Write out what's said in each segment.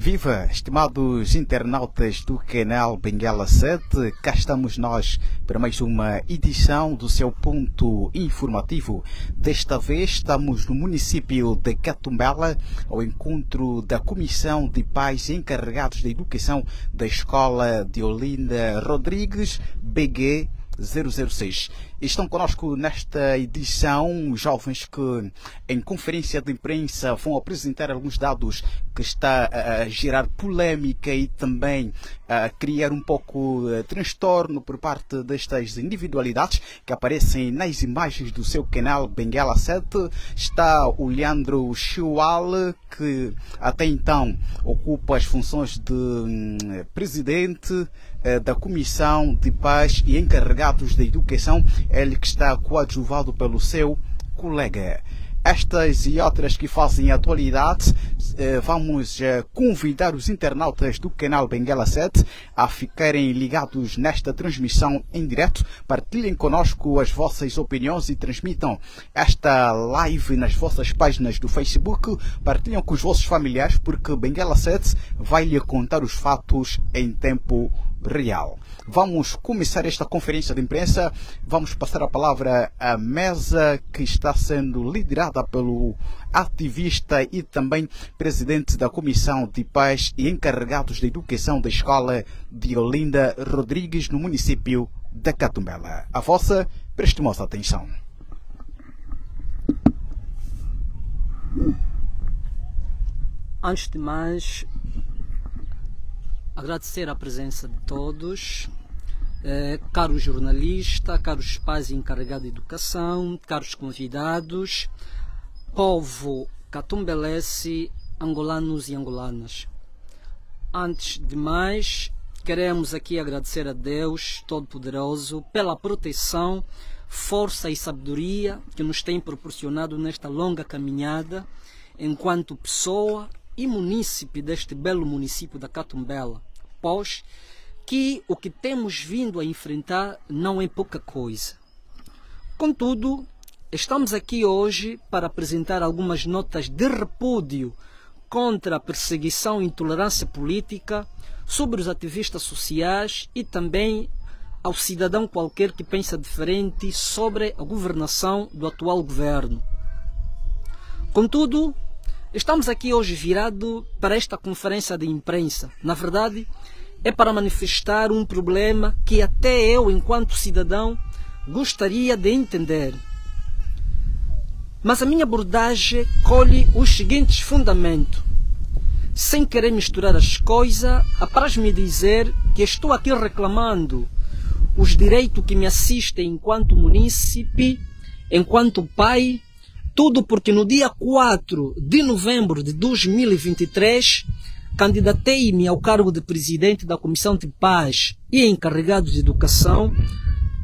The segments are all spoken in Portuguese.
Viva, estimados internautas do canal Benguela 7, cá estamos nós para mais uma edição do seu ponto informativo. Desta vez estamos no município de Catumbela, ao encontro da Comissão de Pais Encarregados da Educação da Escola de Olinda Rodrigues, BG 006. Estão conosco nesta edição jovens que em conferência de imprensa vão apresentar alguns dados que está a gerar polémica e também a criar um pouco de transtorno por parte destas individualidades que aparecem nas imagens do seu canal Benguela 7. Está o Leandro Chiuale, que até então ocupa as funções de presidente da Comissão de Pais e Encarregados da Educação, ele que está coadjuvado pelo seu colega. Estas e outras que fazem atualidade, vamos convidar os internautas do canal Benguela 7 a ficarem ligados nesta transmissão em direto. Partilhem conosco as vossas opiniões e transmitam esta live nas vossas páginas do Facebook. Partilhem com os vossos familiares, porque Benguela 7 vai lhe contar os fatos em tempo real. Vamos começar esta conferência de imprensa. Vamos passar a palavra à mesa que está sendo liderada pelo ativista e também presidente da Comissão de Pais e Encarregados da Educação da Escola de Olinda Rodrigues, no município de Catumbela. A vossa prestimosa atenção. Antes de mais, agradecer a presença de todos, caros jornalistas, caros pais encarregados de educação, caros convidados, povo catumbelense, angolanos e angolanas. Antes de mais, queremos aqui agradecer a Deus Todo-Poderoso pela proteção, força e sabedoria que nos tem proporcionado nesta longa caminhada enquanto pessoa e munícipe deste belo município da Catumbela, pois que o que temos vindo a enfrentar não é pouca coisa. Contudo, estamos aqui hoje para apresentar algumas notas de repúdio contra a perseguição e intolerância política sobre os ativistas sociais e também ao cidadão qualquer que pensa diferente sobre a governação do atual governo. Contudo, estamos aqui hoje virados para esta conferência de imprensa. Na verdade, é para manifestar um problema que até eu, enquanto cidadão, gostaria de entender. Mas a minha abordagem colhe os seguintes fundamentos. Sem querer misturar as coisas, apraz-me dizer que estou aqui reclamando os direitos que me assistem enquanto munícipe, enquanto pai, tudo porque no dia 4 de novembro de 2023 candidatei-me ao cargo de presidente da Comissão de Paz e Encarregados de Educação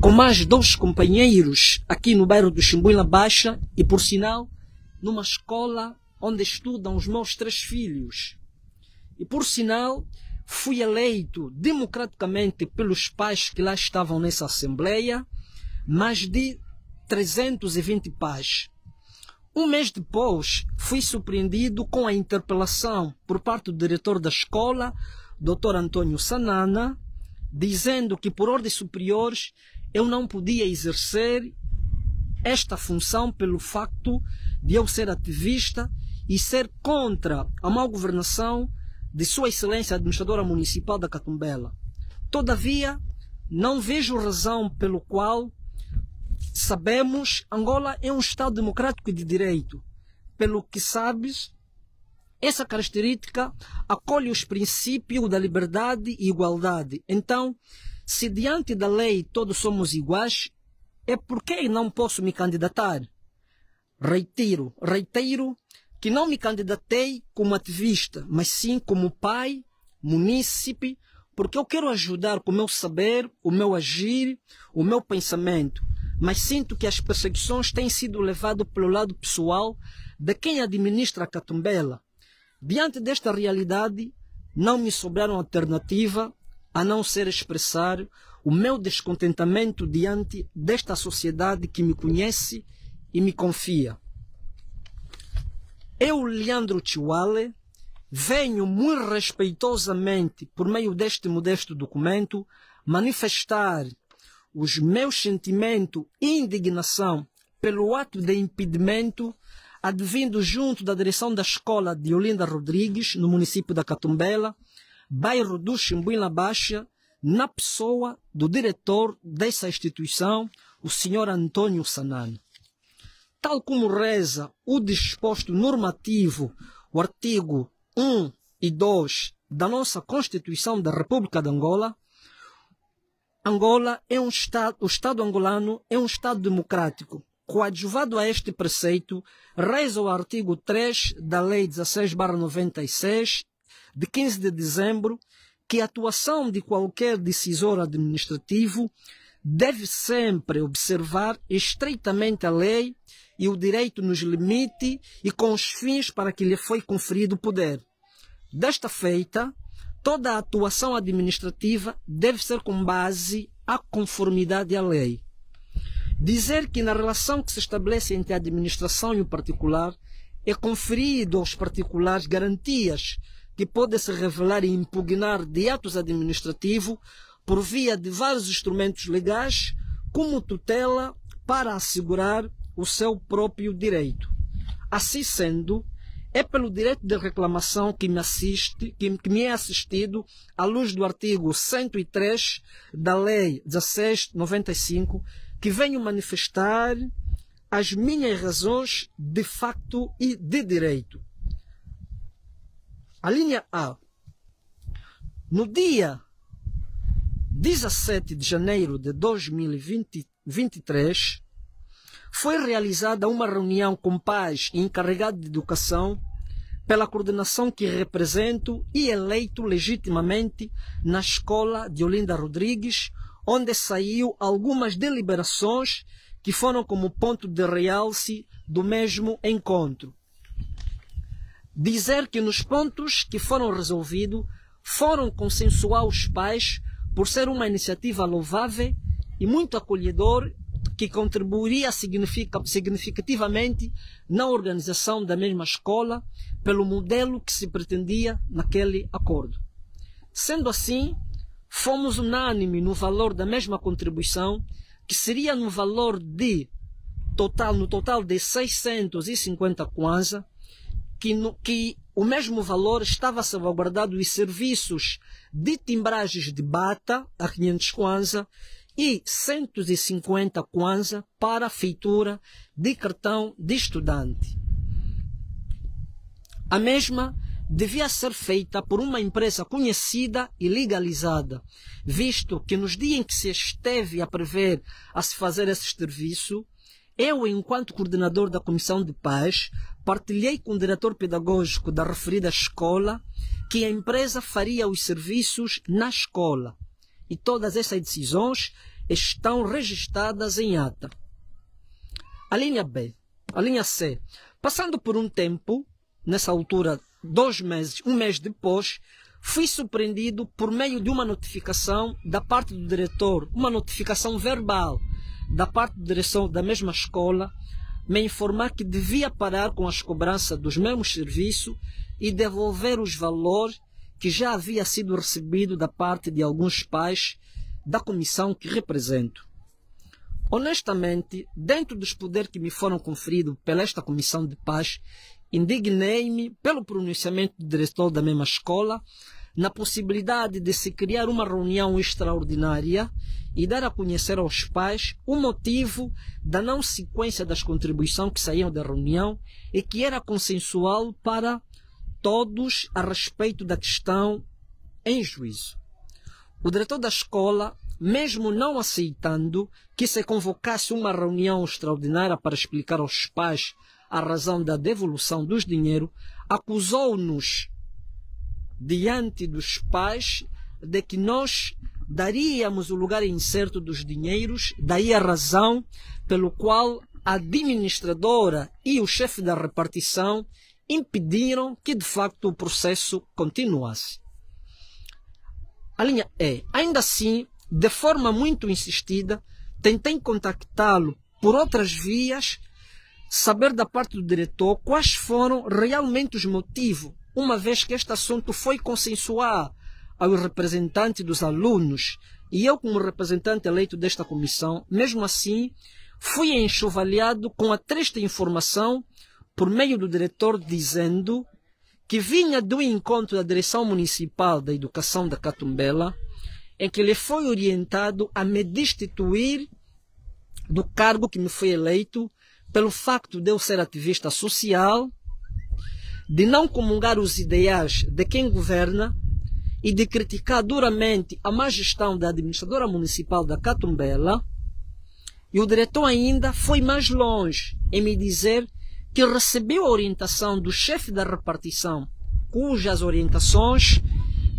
com mais 2 companheiros aqui no bairro do Chimbuila Baixa e, por sinal, numa escola onde estudam os meus 3 filhos. E, por sinal, fui eleito democraticamente pelos pais que lá estavam nessa assembleia, mais de 320 pais. Um mês depois, fui surpreendido com a interpelação por parte do diretor da escola, Dr. Antônio Sanana, dizendo que por ordens superiores eu não podia exercer esta função pelo facto de eu ser ativista e ser contra a má governação de Sua Excelência Administradora Municipal da Catumbela. Todavia, não vejo razão pelo qual sabemos, Angola é um Estado democrático e de direito. Pelo que sabes, essa característica acolhe os princípios da liberdade e igualdade. Então, se diante da lei todos somos iguais, é porque não posso me candidatar. Reitero que não me candidatei como ativista, mas sim como pai, munícipe, porque eu quero ajudar com o meu saber, o meu agir, o meu pensamento. Mas sinto que as perseguições têm sido levadas pelo lado pessoal de quem administra a Catumbela. Diante desta realidade, não me sobraram alternativa a não ser expressar o meu descontentamento diante desta sociedade que me conhece e me confia. Eu, Leandro Chiuale, venho muito respeitosamente, por meio deste modesto documento, manifestar os meus sentimentos e indignação pelo ato de impedimento advindo junto da direção da escola de Olinda Rodrigues, no município da Catumbela, bairro do Chimbuim Baixa, na pessoa do diretor dessa instituição, o Sr. Antônio Sanani. Tal como reza o disposto normativo, o artigo 1 e 2 da nossa Constituição da República de Angola, Angola é um Estado, o Estado angolano é um Estado democrático. Coadjuvado a este preceito, reza o artigo 3 da Lei 16/96, de 15 de dezembro, que a atuação de qualquer decisor administrativo deve sempre observar estreitamente a lei e o direito nos limite e com os fins para que lhe foi conferido o poder. Desta feita, toda a atuação administrativa deve ser com base à conformidade à lei. Dizer que na relação que se estabelece entre a administração e o particular é conferido aos particulares garantias que podem se revelar e impugnar de atos administrativos por via de vários instrumentos legais, como tutela para assegurar o seu próprio direito. Assim sendo, é pelo direito de reclamação que me é assistido à luz do artigo 103 da Lei 16/95, que venho manifestar as minhas razões de facto e de direito. A linha A. No dia 17 de janeiro de 2023, foi realizada uma reunião com pais e encarregados de educação pela coordenação que represento e eleito legitimamente na escola de Olinda Rodrigues, onde saiu algumas deliberações que foram como ponto de realce do mesmo encontro. Dizer que nos pontos que foram resolvidos foram consensuar os pais por ser uma iniciativa louvável e muito acolhedor que contribuiria significativamente na organização da mesma escola pelo modelo que se pretendia naquele acordo. Sendo assim, fomos unânimes no valor da mesma contribuição, que seria no valor de no total de 650 kwanza, que o mesmo valor estava salvaguardado os serviços de timbragens de bata a 500 kwanza e 150 kwanza para a feitura de cartão de estudante. A mesma devia ser feita por uma empresa conhecida e legalizada, visto que nos dias em que se esteve a prever a se fazer esse serviço, eu, enquanto coordenador da Comissão de Paz, partilhei com o diretor pedagógico da referida escola que a empresa faria os serviços na escola. E todas essas decisões estão registradas em ata. A linha B. A linha C. Passando por um tempo, nessa altura, 2 meses, um mês depois, fui surpreendido por meio de uma notificação da parte do diretor, uma notificação verbal da parte do diretor da mesma escola, me informar que devia parar com as cobranças dos mesmos serviços e devolver os valores que já havia sido recebido da parte de alguns pais da comissão que represento. Honestamente, dentro dos poderes que me foram conferidos pela esta comissão de paz, indignei-me pelo pronunciamento do diretor da mesma escola na possibilidade de se criar uma reunião extraordinária e dar a conhecer aos pais o motivo da não sequência das contribuições que saíam da reunião e que era consensual para todos a respeito da questão em juízo. O diretor da escola, mesmo não aceitando que se convocasse uma reunião extraordinária para explicar aos pais a razão da devolução dos dinheiros, acusou-nos diante dos pais de que nós daríamos o lugar incerto dos dinheiros, daí a razão pelo qual a administradora e o chefe da repartição impediram que de facto o processo continuasse. A linha E. Ainda assim, de forma muito insistida, tentei contactá-lo por outras vias, saber da parte do diretor quais foram realmente os motivos, uma vez que este assunto foi consensual aos representantes dos alunos e eu, como representante eleito desta comissão, mesmo assim, fui enxovalhado com a triste informação por meio do diretor dizendo que vinha do encontro da Direção Municipal da Educação da Catumbela, em que ele foi orientado a me destituir do cargo que me foi eleito pelo facto de eu ser ativista social, de não comungar os ideais de quem governa e de criticar duramente a má gestão da administradora municipal da Catumbela. E o diretor ainda foi mais longe em me dizer que recebeu a orientação do chefe da repartição, cujas orientações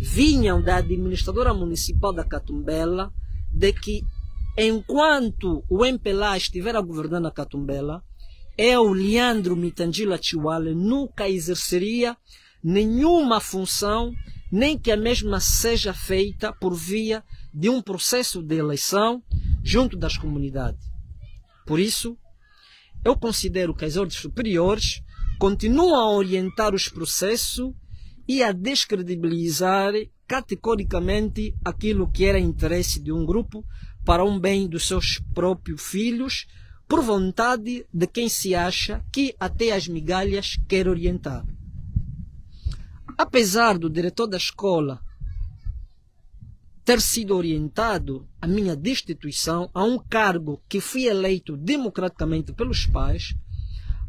vinham da administradora municipal da Catumbela, de que enquanto o MPLA estiver a governar na Catumbela, eu, Leandro Mitangila Chiwale, nunca exerceria nenhuma função, nem que a mesma seja feita por via de um processo de eleição junto das comunidades. Por isso, eu considero que as ordens superiores continuam a orientar os processos e a descredibilizar categoricamente aquilo que era interesse de um grupo para um bem dos seus próprios filhos, por vontade de quem se acha que até as migalhas quer orientar. Apesar do diretor da escola ter sido orientado a minha destituição a um cargo que fui eleito democraticamente pelos pais,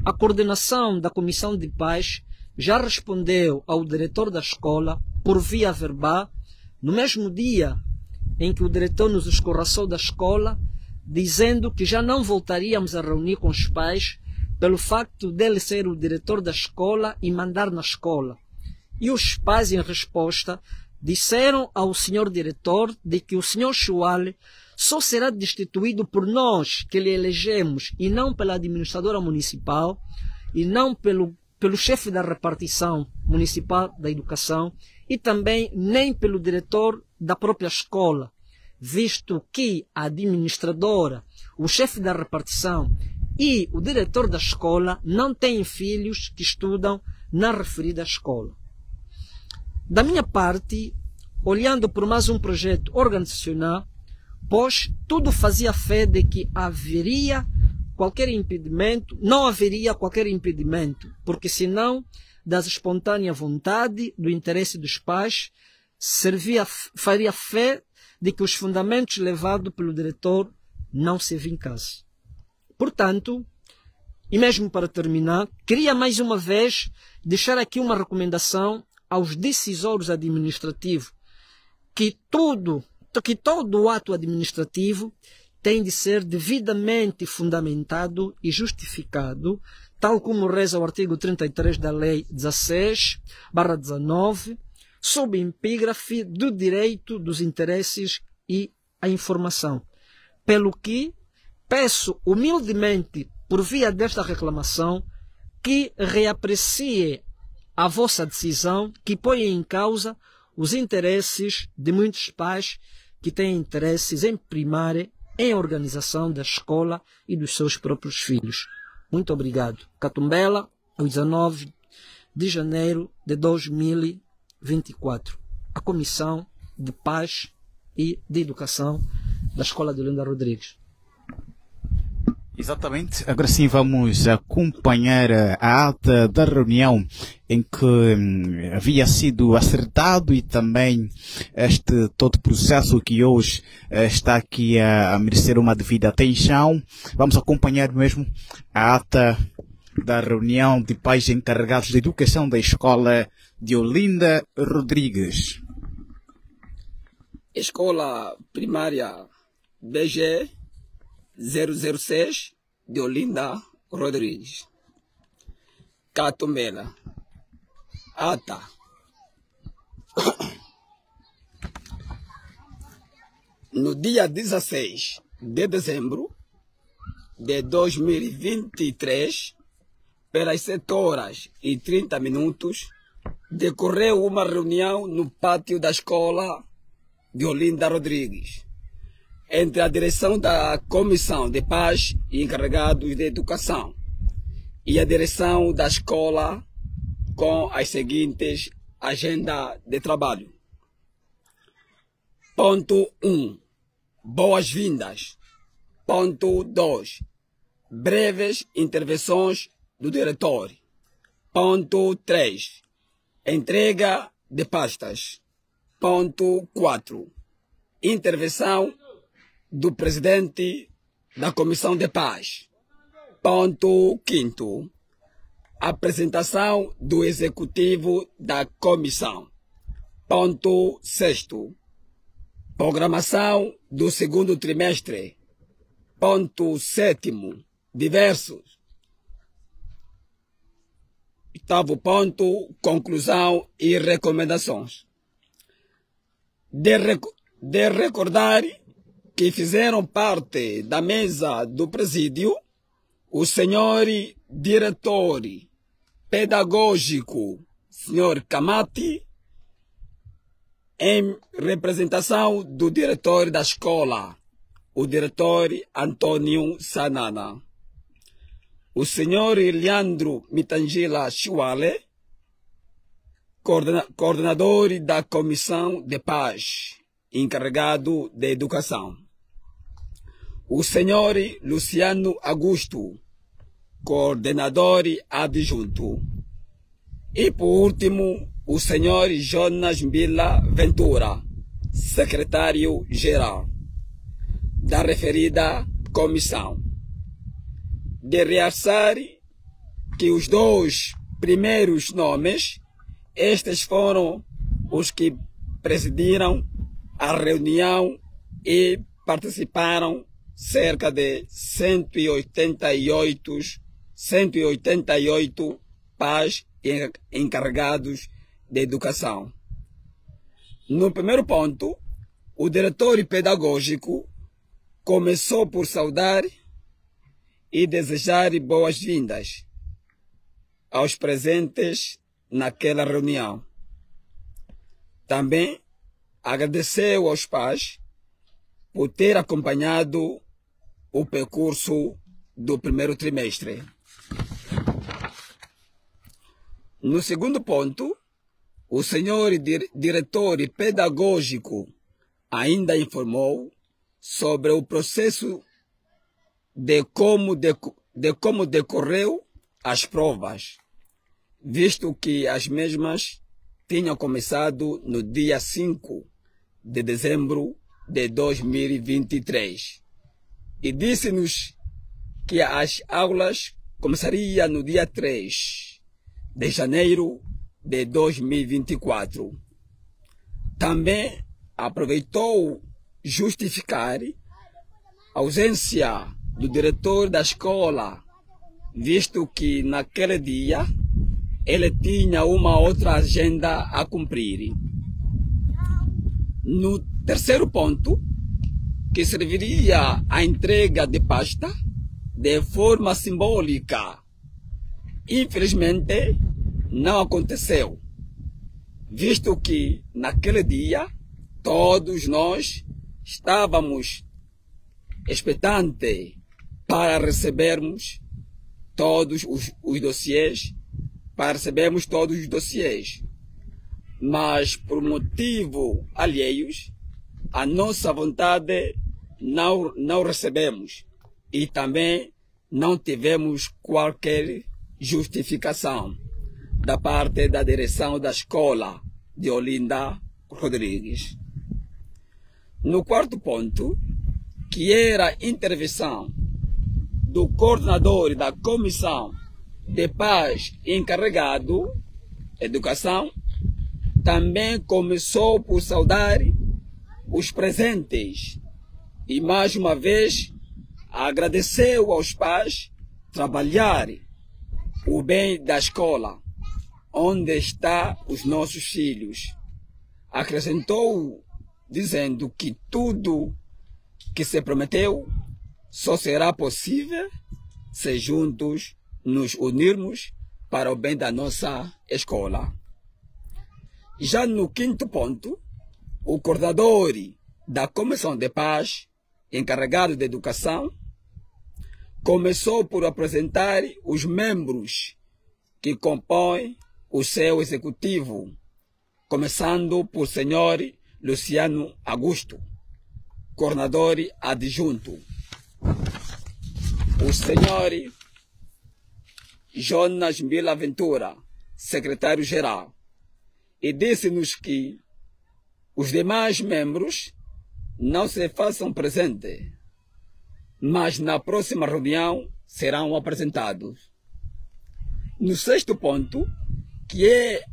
a coordenação da Comissão de Paz já respondeu ao diretor da escola por via verbal, no mesmo dia em que o diretor nos escorraçou da escola, dizendo que já não voltaríamos a reunir com os pais pelo facto dele ser o diretor da escola e mandar na escola. E os pais, em resposta, disseram ao senhor diretor de que o senhor Chiwale só será destituído por nós que lhe elegemos e não pela administradora municipal e não pelo chefe da repartição municipal da educação e também nem pelo diretor da própria escola, visto que a administradora, o chefe da repartição e o diretor da escola não têm filhos que estudam na referida escola. Da minha parte, olhando por mais um projeto organizacional, pois tudo fazia fé de que haveria qualquer impedimento, não haveria qualquer impedimento, porque senão, das espontânea vontade, do interesse dos pais, faria fé de que os fundamentos levados pelo diretor não se vincassem. Portanto, e mesmo para terminar, queria mais uma vez deixar aqui uma recomendação aos decisores administrativos, que todo ato administrativo tem de ser devidamente fundamentado e justificado, tal como reza o artigo 33 da Lei 16/19, sob epígrafe do direito dos interesses e a informação. Pelo que peço humildemente, por via desta reclamação, que reaprecie a vossa decisão que põe em causa os interesses de muitos pais que têm interesses em primária em organização da escola e dos seus próprios filhos. Muito obrigado. Catumbela, 19 de janeiro de 2024. A Comissão de Paz e de Educação da Escola de Olinda Rodrigues. Exatamente. Agora sim vamos acompanhar a ata da reunião em que havia sido acertado e também este todo processo que hoje está aqui a merecer uma devida atenção. Vamos acompanhar mesmo a ata da reunião de pais encarregados de educação da Escola de Olinda Rodrigues. Escola Primária BG 006 de Olinda Rodrigues. Catumbela. Ata. No dia 16 de dezembro de 2023, pelas 7h30, decorreu uma reunião no pátio da Escola de Olinda Rodrigues, entre a direção da Comissão de Paz e encarregados de Educação e a direção da escola com as seguintes agendas de trabalho. Ponto 1. Boas-vindas. Ponto 2. Breves intervenções do diretor. Ponto 3. Entrega de pastas. Ponto 4. Intervenção do presidente da Comissão de Paz. Ponto 5. Apresentação do executivo da comissão. Ponto 6. Programação do segundo trimestre. Ponto 7. Diversos. 8º ponto. Conclusão e recomendações. De recordar que fizeram parte da mesa do presídio o senhor diretor pedagógico, senhor Camati, em representação do diretor da escola, o diretor Antônio Sanana, o senhor Leandro Mitangila Chuale, coordenador da Comissão de Paz, encarregado de Educação, o senhor Luciano Augusto, coordenador adjunto, e por último o senhor Jonas Mbila Ventura, secretário-geral da referida comissão. De realçar que os 2 primeiros nomes, estes foram os que presidiram a reunião e participaram cerca de 188 pais encarregados de educação. No primeiro ponto, o diretor pedagógico começou por saudar e desejar boas-vindas aos presentes naquela reunião. Também agradeceu aos pais por ter acompanhado o percurso do primeiro trimestre. No segundo ponto, o senhor diretor pedagógico ainda informou sobre o processo de como decorreu as provas, visto que as mesmas tinham começado no dia 5 de dezembro de 2023. E disse-nos que as aulas começariam no dia 3 de janeiro de 2024. Também aproveitou justificar a ausência do diretor da escola, visto que naquele dia ele tinha uma outra agenda a cumprir. No terceiro ponto, que serviria a entrega de pasta de forma simbólica, infelizmente não aconteceu, visto que naquele dia todos nós estávamos expectantes para recebermos todos os dossiês, mas por motivo alheios, a nossa vontade não recebemos e também não tivemos qualquer justificação da parte da direção da escola de Olinda Rodrigues. No quarto ponto, que era a intervenção do coordenador da Comissão de Paz encarregado de Educação, também começou por saudar os presentes e mais uma vez agradeceu aos pais trabalhar o bem da escola, onde estão os nossos filhos. Acrescentou dizendo que tudo que se prometeu só será possível se juntos nos unirmos para o bem da nossa escola. Já no quinto ponto, o coordenador da Comissão de Paz, encarregado de Educação, começou por apresentar os membros que compõem o seu executivo, começando por senhor Luciano Augusto, coordenador adjunto, o senhor Jonas Bilaventura, secretário-geral, e disse-nos que os demais membros não se façam presentes, mas na próxima reunião serão apresentados. No sexto ponto, que é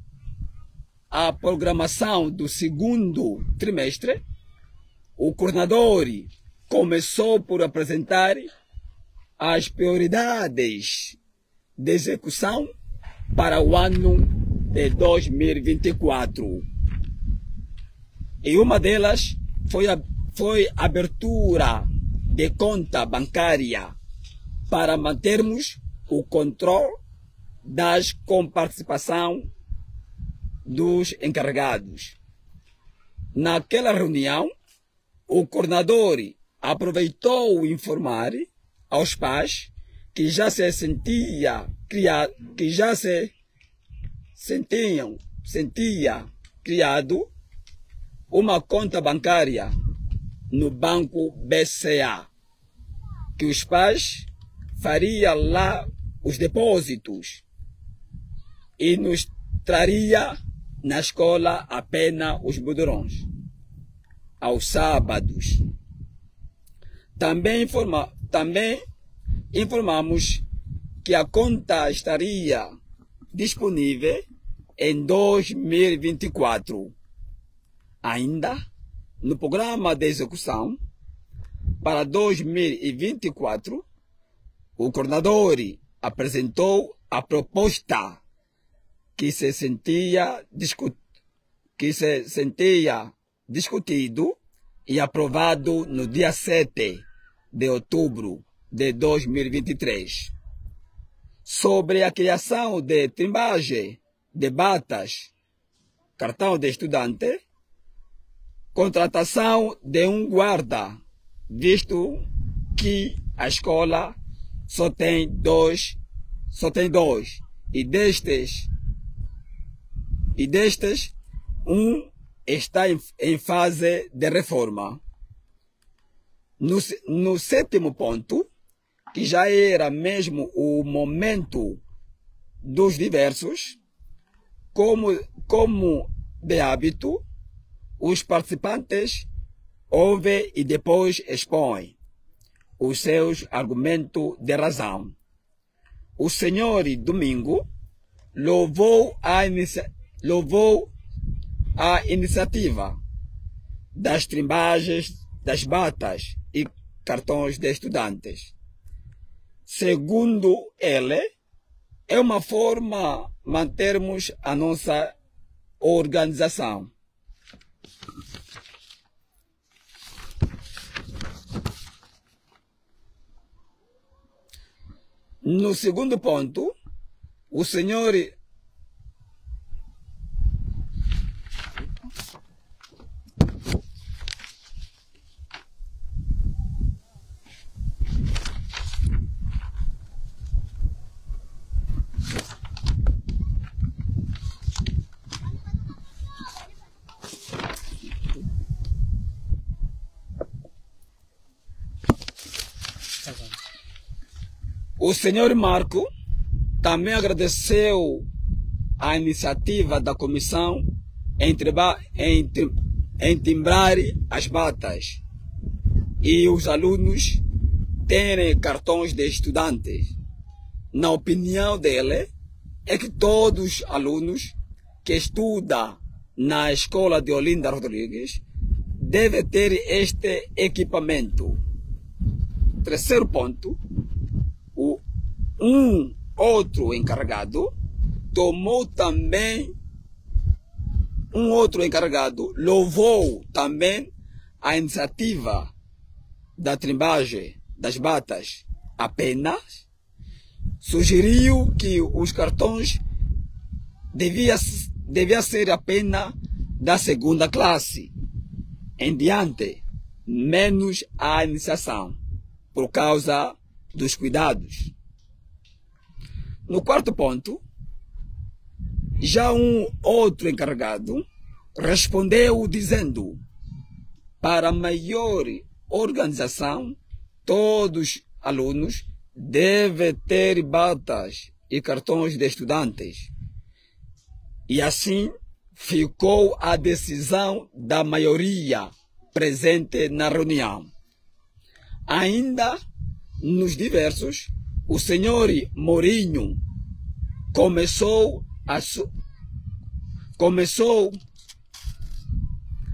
a programação do segundo trimestre, o coordenador começou por apresentar as prioridades de execução para o ano de 2024. E uma delas foi a abertura de conta bancária para mantermos o controle das comparticipação dos encarregados. Naquela reunião, o coordenador aproveitou informar aos pais que já se sentia criado uma conta bancária no banco BCA, que os pais fariam lá os depósitos e nos traria na escola apenas os budurões aos sábados. Também informamos que a conta estaria disponível em 2024. Ainda no programa de execução para 2024, o coordenador apresentou a proposta que se sentia discutido e aprovado no dia 7 de outubro de 2023, sobre a criação de trimbagem de batas, cartão de estudante, contratação de um guarda, visto que a escola só tem dois, e destes um está em fase de reforma. No sétimo ponto, que já era mesmo o momento dos diversos, como de hábito, os participantes ouvem e depois expõem os seus argumentos de razão. O senhor Domingo louvou a iniciativa das trimbagens, das batas e cartões de estudantes. Segundo ele, é uma forma de mantermos a nossa organização. No segundo ponto, o senhor Marco também agradeceu a iniciativa da comissão em timbrar as batas e os alunos terem cartões de estudantes. Na opinião dele, é que todos os alunos que estudam na escola de Olinda Rodrigues devem ter este equipamento. Terceiro ponto, um outro encarregado louvou também a iniciativa da trimbagem das batas, apenas sugeriu que os cartões devia ser apenas da segunda classe em diante, menos a iniciação, por causa dos cuidados. No quarto ponto, já um outro encarregado respondeu dizendo: para maior organização, todos os alunos devem ter batas e cartões de estudantes. E assim ficou a decisão da maioria presente na reunião. Ainda nos diversos, o senhor Mourinho começou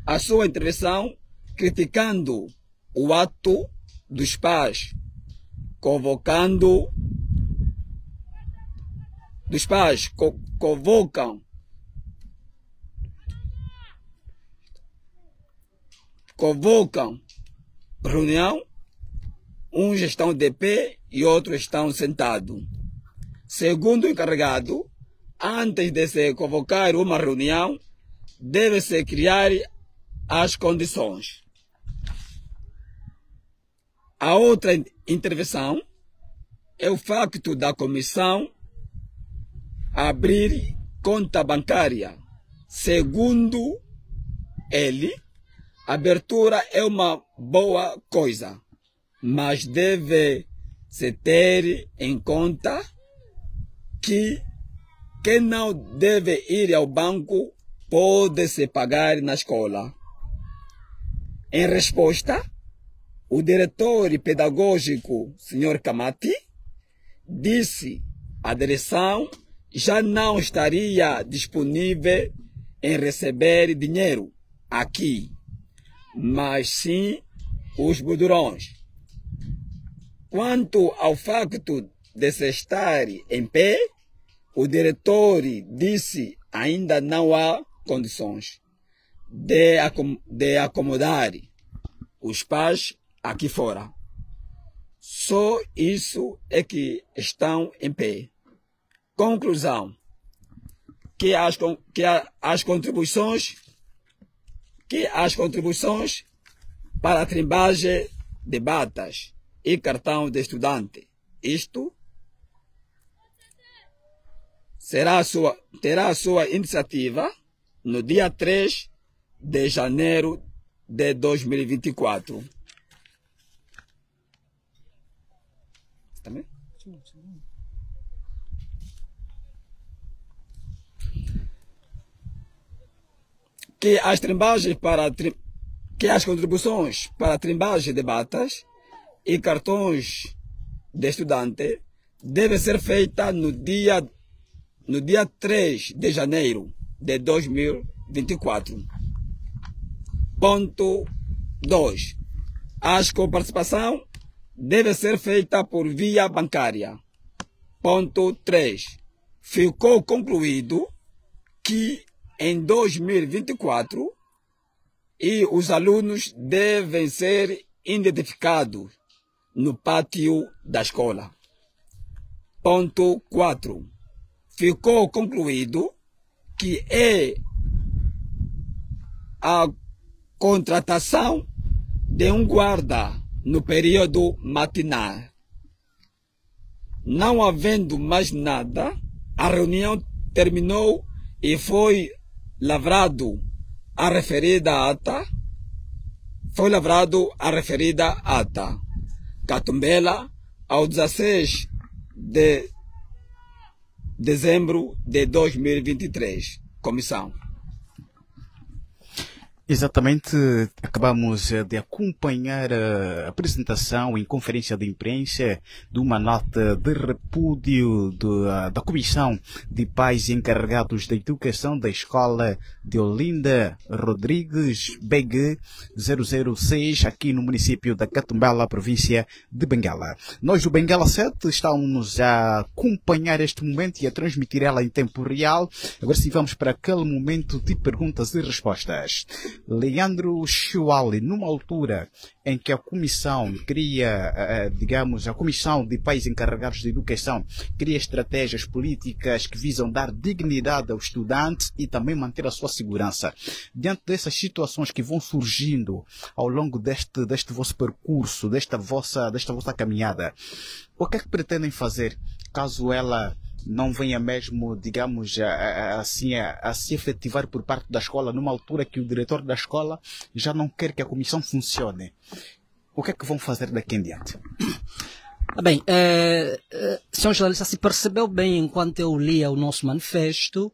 a sua intervenção criticando o ato dos pais, convocam reunião, uns estão de pé e outros estão sentados. Segundo o encarregado, antes de se convocar uma reunião, deve-se criar as condições. A outra intervenção é o facto da comissão abrir conta bancária. Segundo ele, a abertura é uma boa coisa, mas deve-se ter em conta que quem não deve ir ao banco pode se pagar na escola. Em resposta, o diretor pedagógico, Sr. Kamati, disse que a direção já não estaria disponível em receber dinheiro aqui, mas sim os budurões. Quanto ao facto de se estar em pé, o diretor disse que ainda não há condições de acomodar os pais aqui fora. Só isso é que estão em pé. Conclusão: que as contribuições para a trimbagem de batas e cartão de estudante, isto terá sua iniciativa no dia 3 de janeiro de 2024. Também? Que as contribuições para a trimbagem de batas e cartões de estudante devem ser feitas no dia 3 de janeiro de 2024. Ponto 2. A coparticipação deve ser feita por via bancária. Ponto 3. Ficou concluído que em 2024 os alunos devem ser identificados no pátio da escola. Ponto 4. Ficou concluído que a contratação de um guarda no período matinal. Não havendo mais nada, a reunião terminou e foi lavrado a referida ata. Catumbela, ao 16 de dezembro de 2023. Comissão. Exatamente, acabamos de acompanhar a apresentação em conferência de imprensa de uma nota de repúdio da Comissão de Pais Encarregados da Educação da Escola de Olinda Rodrigues, BG 006, aqui no município da Catumbela, província de Benguela. Nós do Benguela 7 estamos a acompanhar este momento e a transmitir ela em tempo real. Agora sim vamos para aquele momento de perguntas e respostas. Leandro Chuale, numa altura em que a comissão cria, digamos, a comissão de pais encarregados de educação cria estratégias políticas que visam dar dignidade ao estudante e também manter a sua segurança. Diante dessas situações que vão surgindo ao longo deste vosso percurso, desta vossa caminhada, o que é que pretendem fazer caso ela não venha mesmo, digamos, a se efetivar por parte da escola, numa altura que o diretor da escola já não quer que a comissão funcione? O que é que vão fazer daqui em diante? Bem, senhor jornalista, se percebeu bem enquanto eu lia o nosso manifesto,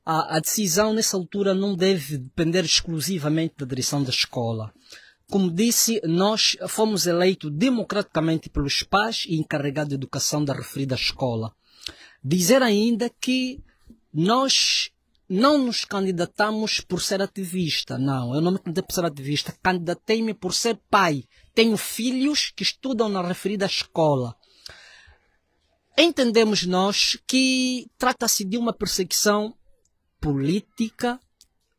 a decisão nessa altura não deve depender exclusivamente da direção da escola. Como disse, nós fomos eleitos democraticamente pelos pais e encarregados de educação da referida escola. Dizer ainda que nós não nos candidatamos por ser ativista. Não, eu não me candidatei por ser ativista. Candidatei-me por ser pai. Tenho filhos que estudam na referida escola. Entendemos nós que trata-se de uma perseguição política,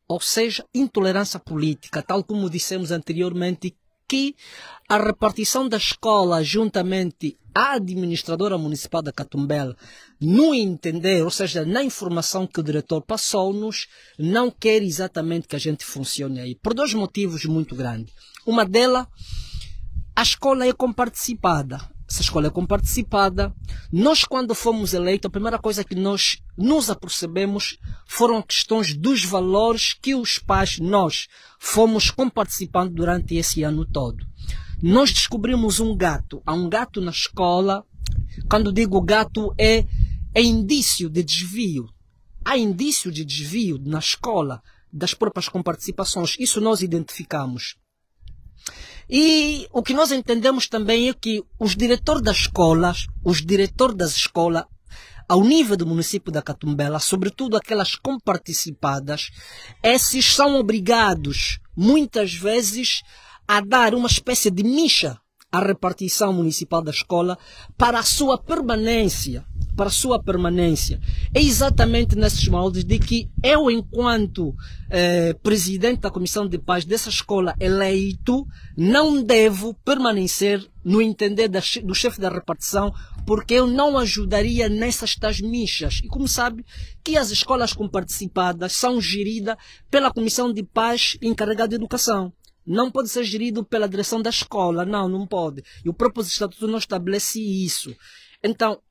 ou seja, intolerância política, tal como dissemos anteriormente, que a repartição da escola juntamente à administradora municipal da Catumbela, no entender, ou seja, na informação que o diretor passou-nos, não quer exatamente que a gente funcione aí, por dois motivos muito grandes. Uma delas, a escola é comparticipada. Essa escola é comparticipada. Nós, quando fomos eleitos, a primeira coisa que nós nos apercebemos foram questões dos valores que os pais, nós, fomos comparticipando durante esse ano todo. Nós descobrimos um gato. Há um gato na escola. Quando digo gato, é indício de desvio. Há indício de desvio na escola das próprias comparticipações. Isso nós identificamos. E o que nós entendemos também é que os diretores das escolas, ao nível do município da Catumbela, sobretudo aquelas comparticipadas, esses são obrigados, muitas vezes, a dar uma espécie de micha à repartição municipal da escola para a sua permanência. É exatamente nesses moldes de que eu, enquanto presidente da comissão de paz dessa escola eleito, não devo permanecer no entender do chefe da repartição, porque eu não ajudaria nessas tais michas. E como sabe que as escolas comparticipadas são geridas pela comissão de paz encarregada de educação. Não pode ser gerido pela direção da escola, não pode. E o próprio estatuto não estabelece isso. Então,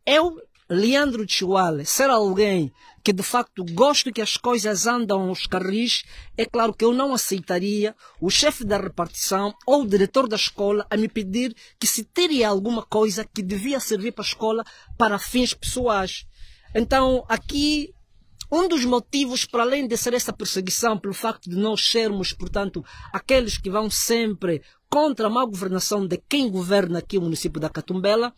eu, Leandro Chuale, ser alguém que de facto gosto que as coisas andam aos carris, é claro que eu não aceitaria o chefe da repartição ou o diretor da escola a me pedir que se teria alguma coisa que devia servir para a escola para fins pessoais. Então, aqui, um dos motivos, para além de ser essa perseguição, pelo facto de nós sermos, portanto, aqueles que vão sempre contra a má governação de quem governa aqui o município da Catumbela,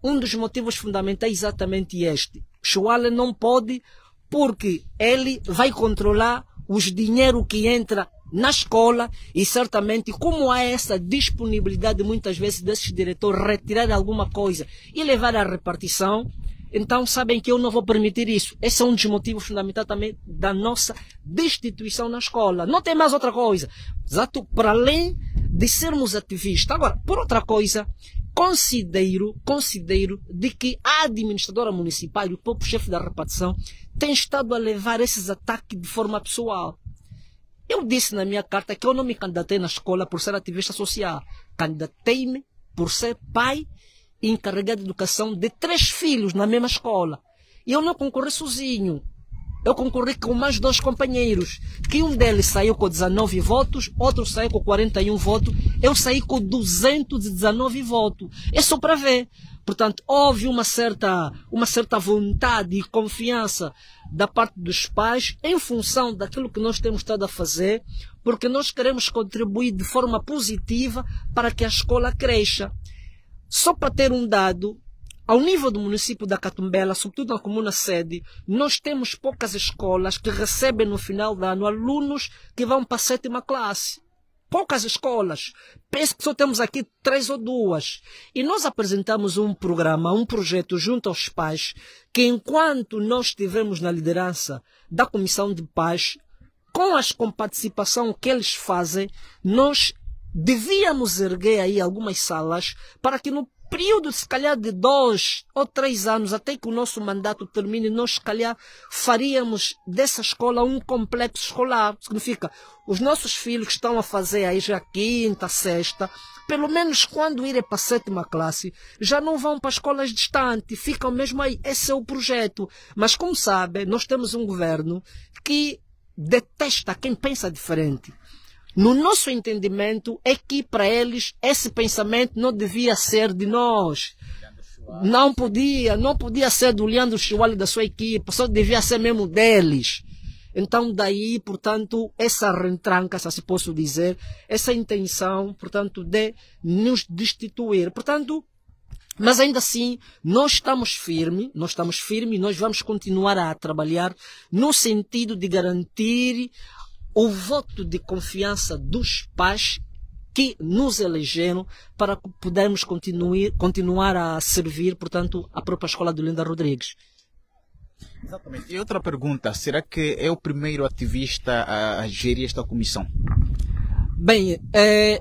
um dos motivos fundamentais é exatamente este. Chuale não pode, porque ele vai controlar os dinheiro que entra na escola e certamente, como há essa disponibilidade muitas vezes desses diretores retirar alguma coisa e levar à repartição, então sabem que eu não vou permitir isso. Esse é um dos motivos fundamentais também da nossa destituição na escola. Não tem mais outra coisa. Exato, para além de sermos ativistas. Agora, por outra coisa, considero de que a administradora municipal e o próprio chefe da repartição têm estado a levar esses ataques de forma pessoal. Eu disse na minha carta que eu não me candidatei na escola por ser ativista social. Candidatei-me por ser pai e encarregado de educação de 3 filhos na mesma escola. E eu não concorri sozinho. Eu concorri com mais 2 companheiros, que um deles saiu com 19 votos, outro saiu com 41 votos, eu saí com 219 votos. É só para ver. Portanto, houve uma certa vontade e confiança da parte dos pais em função daquilo que nós temos estado a fazer, porque nós queremos contribuir de forma positiva para que a escola cresça. Só para ter um dado, ao nível do município da Catumbela, sobretudo na comuna sede, nós temos poucas escolas que recebem no final do ano alunos que vão para a 7ª classe. Poucas escolas. Penso que só temos aqui 3 ou 2. E nós apresentamos um programa, um projeto junto aos pais, que enquanto nós estivermos na liderança da Comissão de Paz, com as comparticipação que eles fazem, nós devíamos erguer aí algumas salas para que no período, se calhar, de 2 ou 3 anos, até que o nosso mandato termine, nós, se calhar, faríamos dessa escola um complexo escolar. Significa, os nossos filhos que estão a fazer aí já quinta, sexta, pelo menos quando irem para a 7ª classe, já não vão para escolas distantes, ficam mesmo aí. Esse é o projeto. Mas, como sabe, nós temos um governo que detesta quem pensa diferente. No nosso entendimento é que para eles esse pensamento não devia ser de nós. Não podia ser do Leandro Chiwali da sua equipe, só devia ser mesmo deles. Então daí, portanto, essa rentranca, se assim posso dizer, essa intenção, portanto, de nos destituir. Portanto, mas ainda assim, nós estamos firmes, nós vamos continuar a trabalhar no sentido de garantir o voto de confiança dos pais que nos elegeram para que pudermos continuar a servir, portanto, a própria escola do Linda Rodrigues. Exatamente. E outra pergunta, será que é o primeiro ativista a gerir esta comissão? Bem,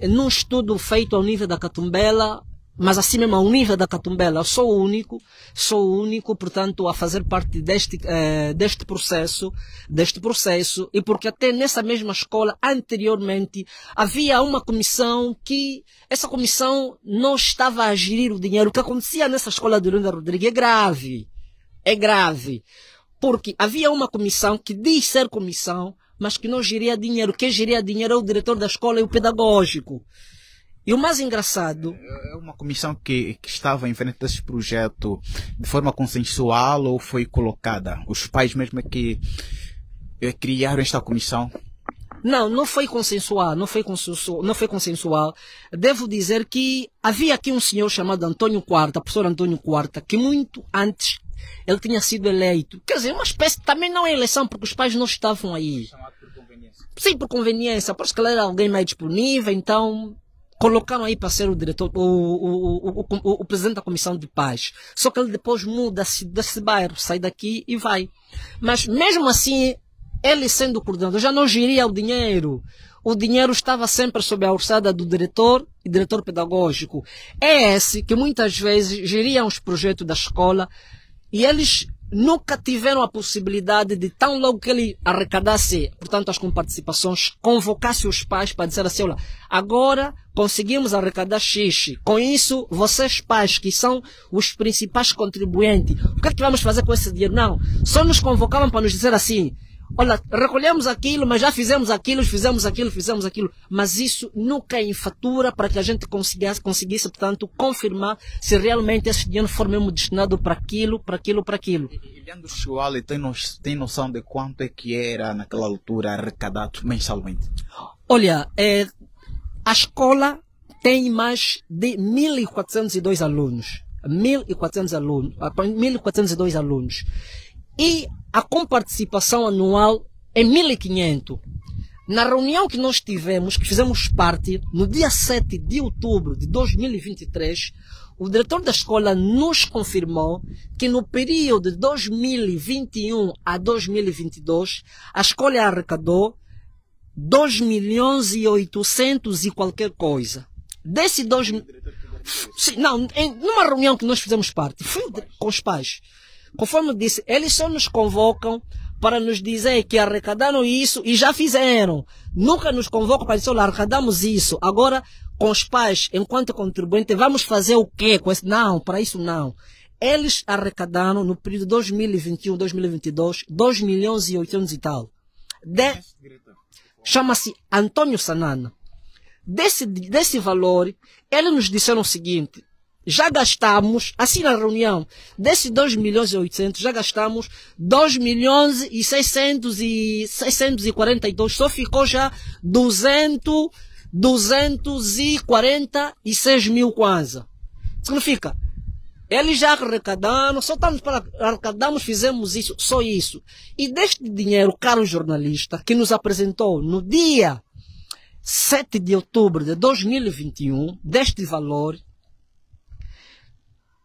num estudo feito ao nível da Catumbela, mas assim mesmo ao nível da Catumbela, sou o único, portanto, a fazer parte deste processo, e porque até nessa mesma escola, anteriormente, havia uma comissão que, essa comissão não estava a gerir o dinheiro. O que acontecia nessa escola de Linda Rodrigues é grave, porque havia uma comissão que diz ser comissão, mas que não geria dinheiro. Quem geria dinheiro é o diretor da escola e o pedagógico. E o mais engraçado... É uma comissão que estava em frente desse projeto de forma consensual ou foi colocada? Os pais mesmo que criaram esta comissão? Não foi consensual. Devo dizer que havia aqui um senhor chamado Antônio Quarta, professor Antônio Quarta, que muito antes ele tinha sido eleito. Quer dizer, uma espécie, também não é eleição, porque os pais não estavam aí. Chamado por conveniência. Sim, por conveniência. Por isso que ele era alguém mais disponível, então... colocaram aí para ser o diretor, o presidente da comissão de paz. Só que ele depois muda-se desse bairro, sai daqui e vai. Mas mesmo assim, ele sendo coordenador, já não geria o dinheiro. O dinheiro estava sempre sob a orçada do diretor e diretor pedagógico. É esse que muitas vezes geriam os projetos da escola e eles nunca tiveram a possibilidade de, tão logo que ele arrecadasse, portanto, as comparticipações, convocasse os pais para dizer assim, olha, agora conseguimos arrecadar X. Com isso, vocês pais, que são os principais contribuintes, o que é que vamos fazer com esse dinheiro? Não, só nos convocavam para nos dizer assim, olha, recolhemos aquilo, mas já fizemos aquilo, mas isso nunca é em fatura para que a gente conseguisse, portanto, confirmar se realmente esse dinheiro for mesmo destinado para aquilo. E Leandro Chiwali tem noção de quanto é que era naquela altura arrecadado mensalmente? Olha, a escola tem mais de 1.402 alunos. 1.402 alunos. E a comparticipação anual é 1.500. Na reunião que nós tivemos, que fizemos parte, no dia 7 de outubro de 2023, o diretor da escola nos confirmou que no período de 2021 a 2022, a escola arrecadou 2.800.000 e qualquer coisa. Desse 2 mil... Não, numa reunião que nós fizemos parte, fui com os pais. Conforme eu disse, eles só nos convocam para nos dizer que arrecadaram isso e já fizeram. Nunca nos convocam para dizer, olha, arrecadamos isso. Agora, com os pais, enquanto contribuinte, vamos fazer o quê com esse? Não, para isso não. Eles arrecadaram no período 2021-2022, 2.800.000 e tal. Chama-se Antônio Sanana. Desse valor, eles nos disseram o seguinte, já gastamos, assim na reunião, desses 2.800.000, já gastamos 2.642.000, só ficou já 246.000 kwanza. Significa, eles já arrecadaram, só estamos para arrecadarmos, fizemos isso, só isso. E deste dinheiro, caro jornalista, que nos apresentou no dia 7 de outubro de 2021, deste valor,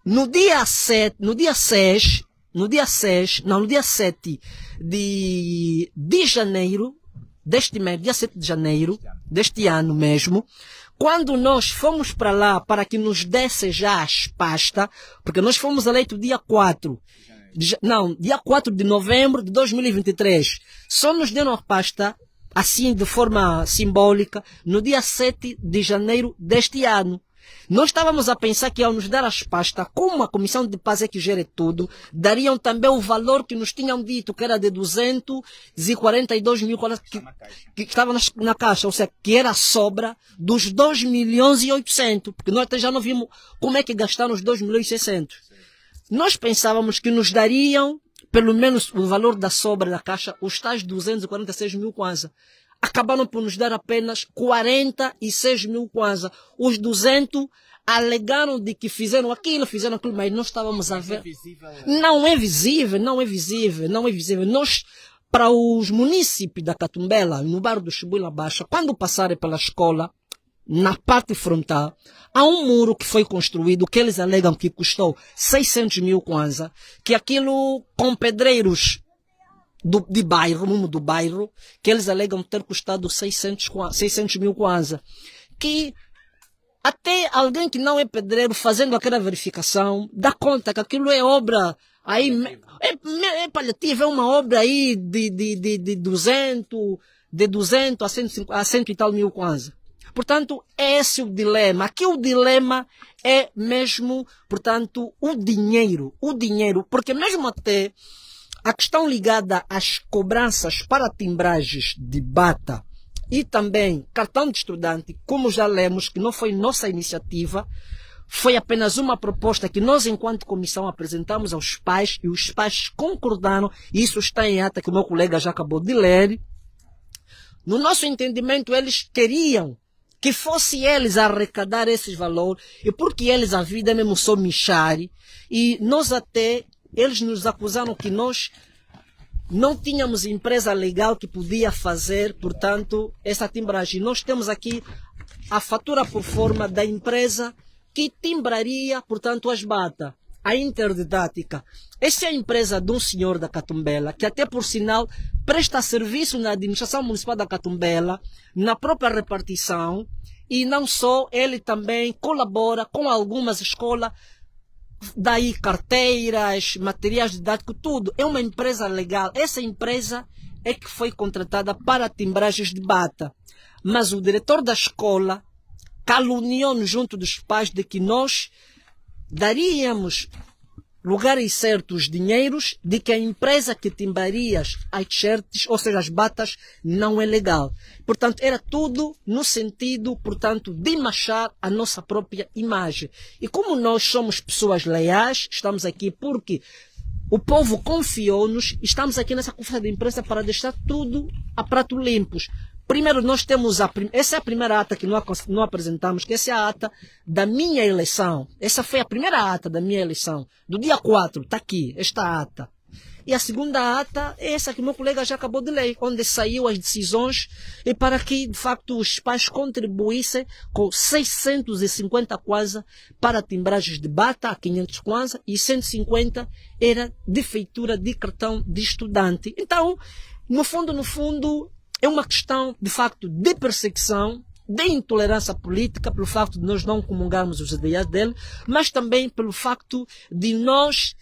no dia 7 de janeiro, deste mês, dia 7 de janeiro, deste ano mesmo, quando nós fomos para lá para que nos desse já as pastas, porque nós fomos eleitos dia 4, dia 4 de novembro de 2023, só nos deram a pasta, assim de forma simbólica, no dia 7 de janeiro deste ano. Nós estávamos a pensar que ao nos dar as pastas, como a Comissão de Paz é que gere tudo, dariam também o valor que nos tinham dito, que era de 242 mil que estava na caixa, ou seja, que era a sobra dos 2 milhões e 800, porque nós até já não vimos como é que gastaram os 2 milhões e 600. Nós pensávamos que nos dariam, pelo menos o valor da sobra da caixa, os tais 246 mil kwanza. Acabaram por nos dar apenas 46 mil kwanza. Os 200 alegaram de que fizeram aquilo, mas nós estávamos a ver. Não é visível. Nós, para os munícipes da Catumbela, no bairro do Chibuila Baixa, quando passarem pela escola, na parte frontal, há um muro que foi construído, que eles alegam que custou 600 mil kwanza, que aquilo com pedreiros do bairro, que eles alegam ter custado 600 mil kwanza. Que até alguém que não é pedreiro, fazendo aquela verificação, dá conta que aquilo é obra aí, é paliativa, é uma obra aí de 200 a 100 e tal mil kwanza. Portanto, esse é o dilema. Aqui o dilema é mesmo, portanto, o dinheiro, porque mesmo até a questão ligada às cobranças para timbragens de bata e também cartão de estudante, como já lemos, que não foi nossa iniciativa, foi apenas uma proposta que nós, enquanto comissão, apresentamos aos pais e os pais concordaram, e isso está em ata que o meu colega já acabou de ler. No nosso entendimento, eles queriam que fosse eles a arrecadar esses valores, e porque eles a vida é mesmo só michare, e nós até, eles nos acusaram que nós não tínhamos empresa legal que podia fazer, portanto, essa timbragem. Nós temos aqui a fatura por forma da empresa que timbraria, portanto, as bata. A Interdidática. Essa é a empresa de um senhor da Catumbela, que até por sinal presta serviço na administração municipal da Catumbela, na própria repartição, e não só, ele também colabora com algumas escolas, daí carteiras, materiais didáticos, tudo. É uma empresa legal. Essa empresa é que foi contratada para timbragens de bata. Mas o diretor da escola caluniou-nos junto dos pais de que nós daríamos lugares certos dinheiros de que a empresa que timbraria as t-shirts, ou seja, as batas, não é legal. Portanto, era tudo no sentido, portanto, de manchar a nossa própria imagem. E como nós somos pessoas leais, estamos aqui porque o povo confiou-nos, estamos aqui nessa conferência de imprensa para deixar tudo a prato limpos. Primeiro, nós temos essa é a primeira ata que não apresentamos, que essa é a ata da minha eleição. Essa foi a primeira ata da minha eleição, do dia 4, está aqui, esta ata. E a segunda ata é essa que meu colega já acabou de ler, onde saiu as decisões e para que, de facto, os pais contribuíssem com 650 kwanza para timbragens de bata, a 500 kwanza, e 150 era de feitura de cartão de estudante. Então, no fundo, é uma questão, de facto, de perseguição, de intolerância política, pelo facto de nós não comungarmos os ideais dele, mas também pelo facto de nós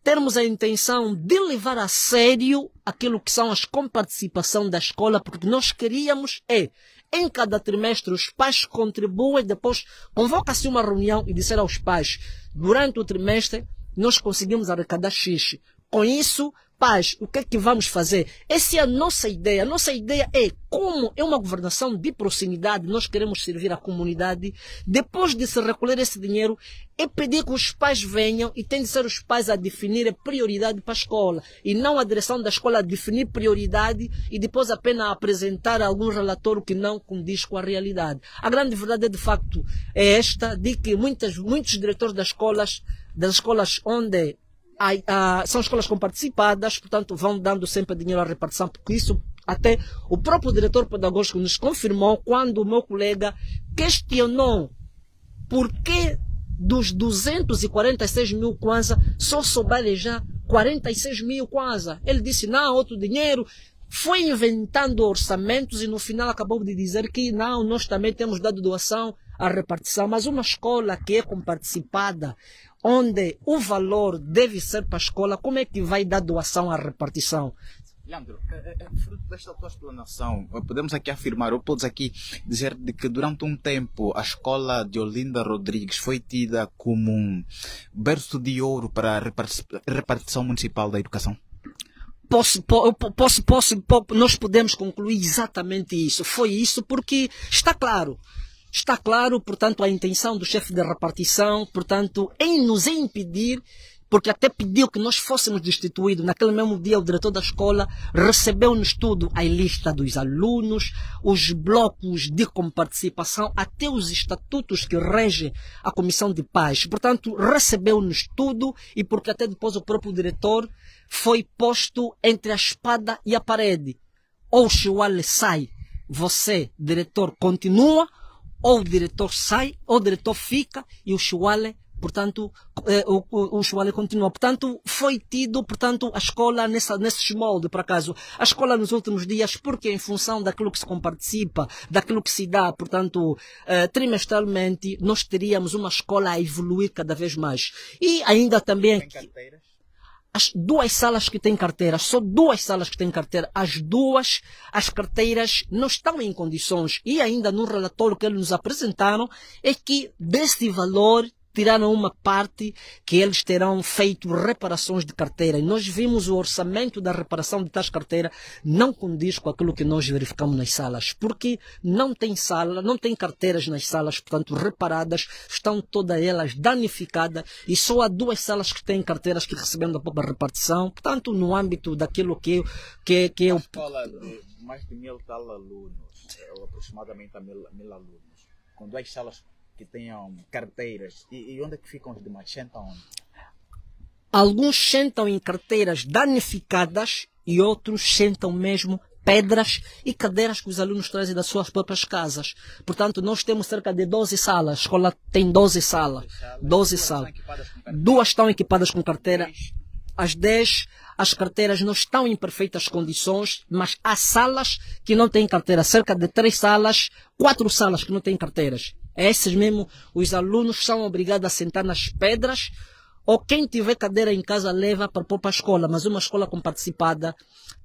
termos a intenção de levar a sério aquilo que são as comparticipação da escola, porque nós queríamos em cada trimestre os pais contribuem, depois convoca-se uma reunião e disser aos pais, durante o trimestre nós conseguimos arrecadar X. Com isso, pais, o que é que vamos fazer? Essa é a nossa ideia. A nossa ideia é, como é uma governação de proximidade, nós queremos servir a comunidade. Depois de se recolher esse dinheiro, é pedir que os pais venham e tem de ser os pais a definir a prioridade para a escola. E não a direção da escola a definir prioridade e depois apenas apresentar algum relatório que não condiz com a realidade. A grande verdade é, de facto, é esta, de que muitos diretores das escolas onde são escolas comparticipadas, portanto vão dando sempre dinheiro à repartição, porque isso até o próprio diretor pedagógico nos confirmou quando o meu colega questionou por que dos 246 mil kwanza só souberam já 46 mil kwanza. Ele disse, não, outro dinheiro foi inventando orçamentos e no final acabou de dizer que não, nós também temos dado doação à repartição, mas uma escola que é comparticipada, onde o valor deve ser para a escola, como é que vai dar doação à repartição? Leandro, fruto desta tua explanação, podemos aqui afirmar, ou podes aqui dizer de que durante um tempo a escola de Olinda Rodrigues foi tida como um berço de ouro para a repartição municipal da educação? Nós podemos concluir exatamente isso. Foi isso porque está claro, portanto, a intenção do chefe da repartição, portanto, em nos impedir, porque até pediu que nós fôssemos destituídos. Naquele mesmo dia, o diretor da escola recebeu-nos tudo, a lista dos alunos, os blocos de comparticipação, até os estatutos que regem a comissão de paz. Portanto, recebeu-nos tudo e porque até depois o próprio diretor foi posto entre a espada e a parede. Ou o Chihuale sai, você, diretor, continua, ou o diretor sai, ou o diretor fica e o Chihuale, portanto, o Chihuale continua. Portanto, foi tido, portanto, a escola nesses moldes, por acaso. A escola nos últimos dias, porque em função daquilo que se comparticipa, daquilo que se dá, portanto, trimestralmente, nós teríamos uma escola a evoluir cada vez mais. E ainda também... Tem carteiras? As duas salas que têm carteira, só duas salas que têm carteira, as carteiras não estão em condições. E ainda no relatório que eles nos apresentaram, é que desse valor tiraram uma parte que eles terão feito reparações de carteira. E nós vimos o orçamento da reparação de tais carteiras não condiz com aquilo que nós verificamos nas salas. Porque não tem sala, não tem carteiras nas salas, portanto, reparadas, estão todas elas danificadas e só há duas salas que têm carteiras que recebem da própria repartição. Portanto, no âmbito daquilo que é o... escola de mais de 1000 tal alunos, ou aproximadamente a 1000 alunos, com duas salas que tenham carteiras, e onde é que ficam os demais? Sentam onde? Alguns sentam em carteiras danificadas e outros sentam mesmo pedras e cadeiras que os alunos trazem das suas próprias casas. Portanto, nós temos cerca de 12 salas. A escola tem 12 salas. 12 salas. Duas estão equipadas com carteira. As 10, as carteiras não estão em perfeitas condições, mas há salas que não têm carteira. Cerca de 3 salas, 4 salas que não têm carteiras. Esses mesmo, os alunos são obrigados a sentar nas pedras, ou quem tiver cadeira em casa leva para a própria escola, mas uma escola comparticipada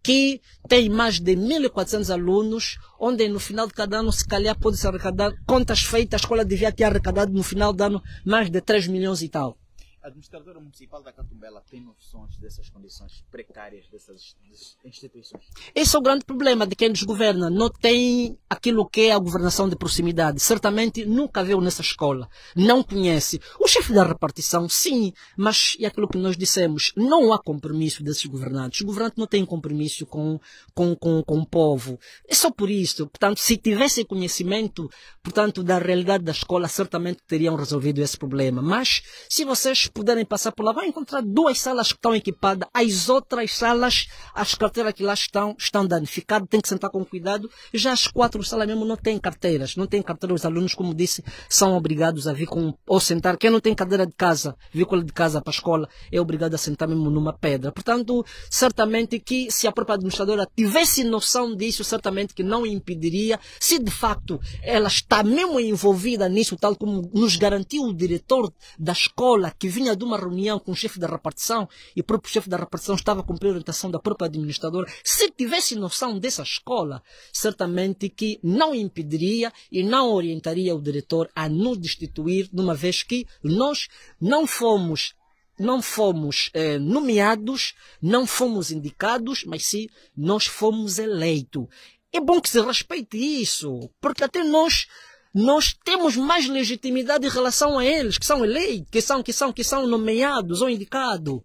que tem mais de 1.400 alunos, onde no final de cada ano, se calhar, pode-se arrecadar, contas feitas, a escola devia ter arrecadado no final do ano mais de 3 milhões e tal. A administradora municipal da Catumbela tem noções dessas condições precárias dessas instituições? Esse é o grande problema de quem nos governa. Não tem aquilo que é a governação de proximidade. Certamente nunca viu nessa escola. Não conhece. O chefe da repartição, sim, mas é aquilo que nós dissemos. Não há compromisso desses governantes. Os governantes não têm compromisso com o povo. É só por isso. Portanto, se tivessem conhecimento, portanto, da realidade da escola, certamente teriam resolvido esse problema. Mas, se vocês puderem passar por lá, vão encontrar 2 salas que estão equipadas. As outras salas, as carteiras que lá estão danificadas, tem que sentar com cuidado. Já as 4 salas mesmo não têm carteiras. Não têm carteira. Os alunos, como disse, são obrigados a vir ou sentar. Quem não tem cadeira de casa, vícola de casa para a escola, é obrigado a sentar mesmo numa pedra. Portanto, certamente que se a própria administradora tivesse noção disso, certamente que não impediria, se de facto ela está mesmo envolvida nisso, tal como nos garantiu o diretor da escola, que vinha de uma reunião com o chefe da repartição, e o próprio chefe da repartição estava a cumprir a orientação da própria administradora. Se tivesse noção dessa escola, certamente que não impediria e não orientaria o diretor a nos destituir, de uma vez que nós não fomos nomeados, não fomos indicados, mas sim, nós fomos eleitos. É bom que se respeite isso, porque até nós temos mais legitimidade em relação a eles, que são eleitos, que são nomeados ou indicados.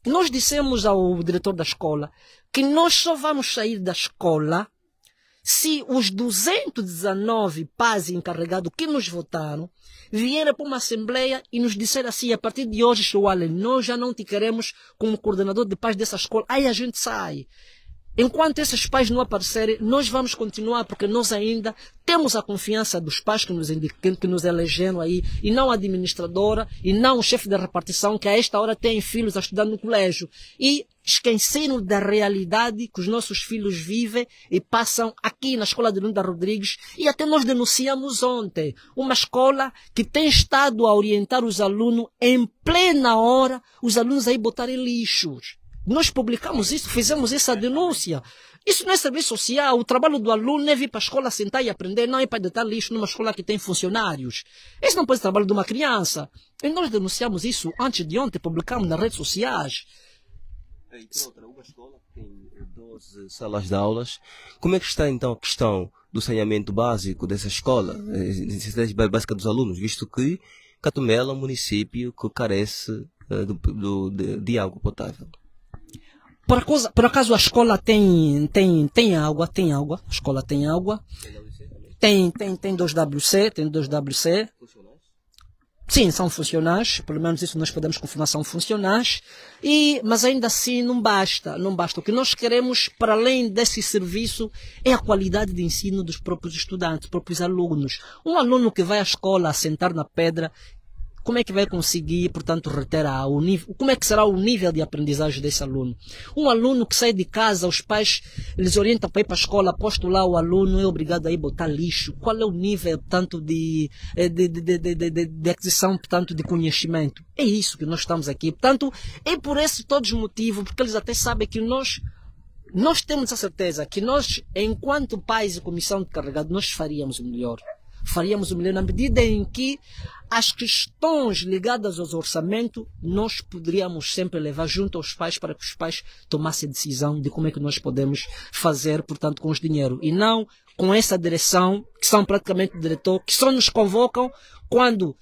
Nós dissemos ao diretor da escola que nós só vamos sair da escola se os 219 pais encarregados que nos votaram vierem para uma assembleia e nos disserem assim: a partir de hoje, Chihuale, nós já não te queremos como coordenador de paz dessa escola. Aí a gente sai. enquanto esses pais não aparecerem, nós vamos continuar, porque nós ainda temos a confiança dos pais que nos elegeram aí, e não a administradora, e não o chefe da repartição, que a esta hora tem filhos a estudar no colégio. E esqueceram da realidade que os nossos filhos vivem e passam aqui na escola de Olinda Rodrigues. E até nós denunciamos ontem uma escola que tem estado a orientar os alunos em plena hora, os alunos aí botarem lixos. Nós publicamos isso, fizemos essa denúncia. Isso não é serviço social. O trabalho do aluno não é vir para a escola sentar e aprender, não é para deitar lixo numa escola que tem funcionários. Esse não pode ser o trabalho de uma criança. E nós denunciamos isso antes de ontem, publicamos nas redes sociais. E por outra, uma escola que tem 12 salas de aulas. Como é que está então a questão do saneamento básico dessa escola, necessidade básica dos alunos, visto que Catumela é um município que carece de água potável? Por acaso a escola tem água, a escola tem água, tem 2 WC, sim, são funcionais, pelo menos isso nós podemos confirmar, são funcionais, mas ainda assim não basta. O que nós queremos, para além desse serviço, é a qualidade de ensino dos próprios estudantes, dos próprios alunos. Um aluno que vai à escola a sentar na pedra, como é que vai conseguir, portanto, reter o nível? Como é que será o nível de aprendizagem desse aluno? Um aluno que sai de casa, os pais eles orientam para ir para a escola, posto lá o aluno é obrigado a ir botar lixo. Qual é o nível, portanto, de aquisição, portanto, de conhecimento? É isso que nós estamos aqui. Portanto, é por esse todos os motivos, porque eles até sabem que nós temos a certeza que nós, enquanto pais e comissão de carregado, nós faríamos o melhor. Faríamos o melhor na medida em que as questões ligadas aos orçamentos nós poderíamos sempre levar junto aos pais para que os pais tomassem a decisão de como é que nós podemos fazer, portanto, com os dinheiro. E não com essa direção, que são praticamente diretor, que só nos convocam quando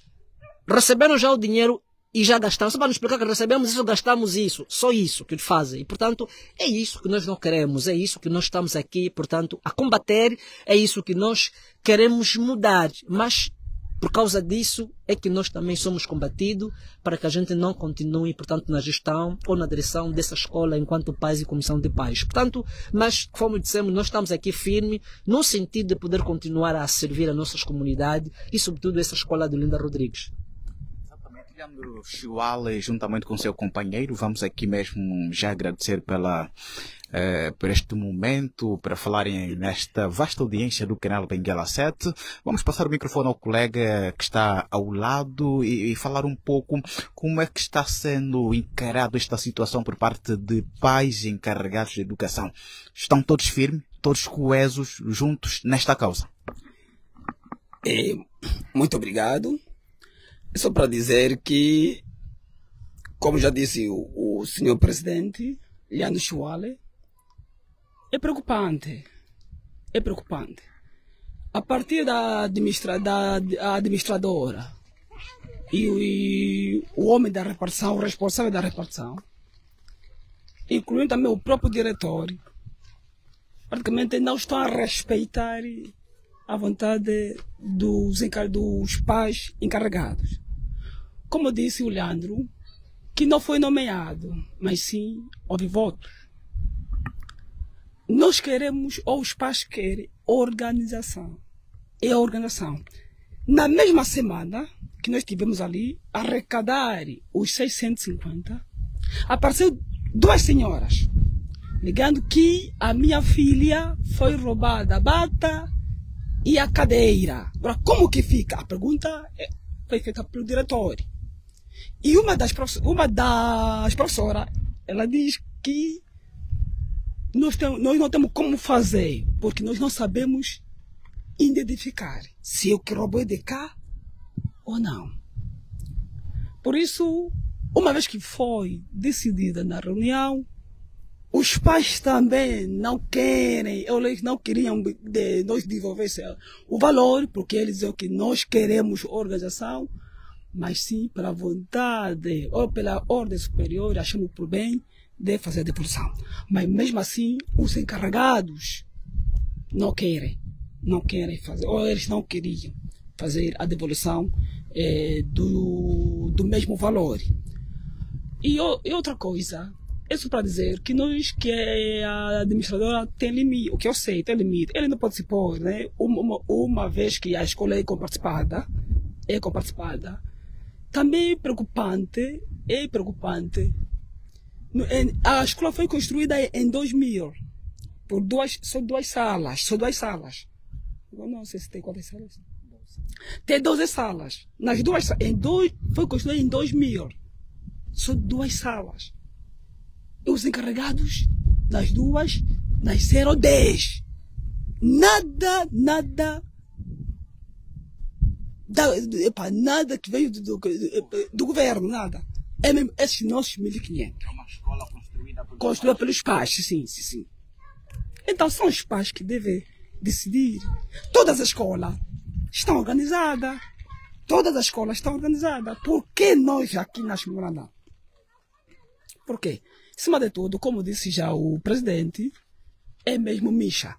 receberam já o dinheiro e já gastaram. Só para nos explicar que recebemos isso, gastamos isso. Só isso que fazem. E, portanto, é isso que nós não queremos. É isso que nós estamos aqui, portanto, a combater. É isso que nós queremos mudar. Mas, por causa disso, é que nós também somos combatidos para que a gente não continue, portanto, na gestão ou na direção dessa escola enquanto pais e comissão de pais. Portanto, mas, como dissemos, nós estamos aqui firmes no sentido de poder continuar a servir as nossas comunidades e, sobretudo, essa escola de Olinda Rodrigues. Leandro Chuale, juntamente com seu companheiro, vamos aqui mesmo já agradecer por este momento, para falarem nesta vasta audiência do canal Benguela 7. Vamos passar o microfone ao colega que está ao lado e falar um pouco como é que está sendo encarado esta situação por parte de pais encarregados de educação. Estão todos firmes, todos coesos, juntos nesta causa? Muito obrigado. É só para dizer que, como já disse o senhor presidente, Leandro Chuale, é preocupante. É preocupante. A partir da administradora e o homem da repartição, o responsável da repartição, incluindo também o próprio diretor, praticamente não estão a respeitar a vontade dos pais encarregados. Como disse o Leandro, que não foi nomeado, mas sim houve votos. Nós queremos, ou os pais querem, organização. É a organização. Na mesma semana que nós estivemos ali, arrecadar os 650, apareceu 2 senhoras, ligando que a minha filha foi roubada a bata e a cadeira. Agora, como que fica? A pergunta foi feita pelo diretor. E uma das professoras, ela diz que nós não temos como fazer, porque nós não sabemos identificar se o que roubou é de cá ou não. Por isso, uma vez que foi decidida na reunião, os pais também não querem, eles não queriam nós desenvolver o valor, porque eles dizem que nós queremos organização, mas sim pela vontade ou pela ordem superior, achamos por bem de fazer a devolução. Mas mesmo assim, os encarregados não querem fazer, ou eles não queriam fazer a devolução do mesmo valor. E outra coisa, Isso para dizer que nós, que a administradora tem limite, o que eu sei, tem limite. Ele não pode se pôr, né? Uma vez que a escola é comparticipada, também é preocupante. A escola foi construída em 2000, só duas salas. Eu não sei se tem quantas salas. Tem 12 salas. Foi construída em 2000, só 2 salas. Os encarregados das duas nasceram 10. Nada que veio do governo, nada. É mesmo esses nossos 1.500. É uma escola Construída pelos pais, sim. Então são os pais que devem decidir. Todas as escolas estão organizadas. Por que nós aqui na Chimura não? Por quê? Acima de tudo, como disse já o presidente, é mesmo micha.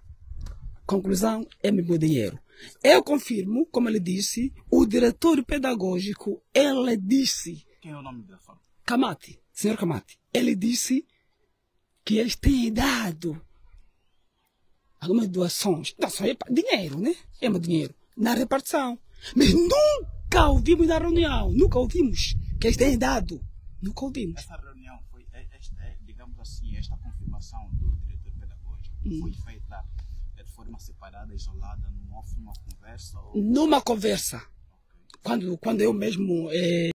Conclusão, é mesmo dinheiro. Eu confirmo, como ele disse, o diretor pedagógico, ele disse... Quem é o nome dele? Kamati, senhor Kamati. Ele disse que eles têm dado algumas doações. Doações é dinheiro, né? É meu dinheiro. Na repartição. Mas nunca ouvimos na reunião. Nunca ouvimos que eles têm dado. Nunca ouvimos. Essa reunião foi, digamos assim, esta confirmação do diretor pedagógico foi feita de forma separada, isolada, não houve uma conversa? Ou... Numa conversa. Quando eu mesmo...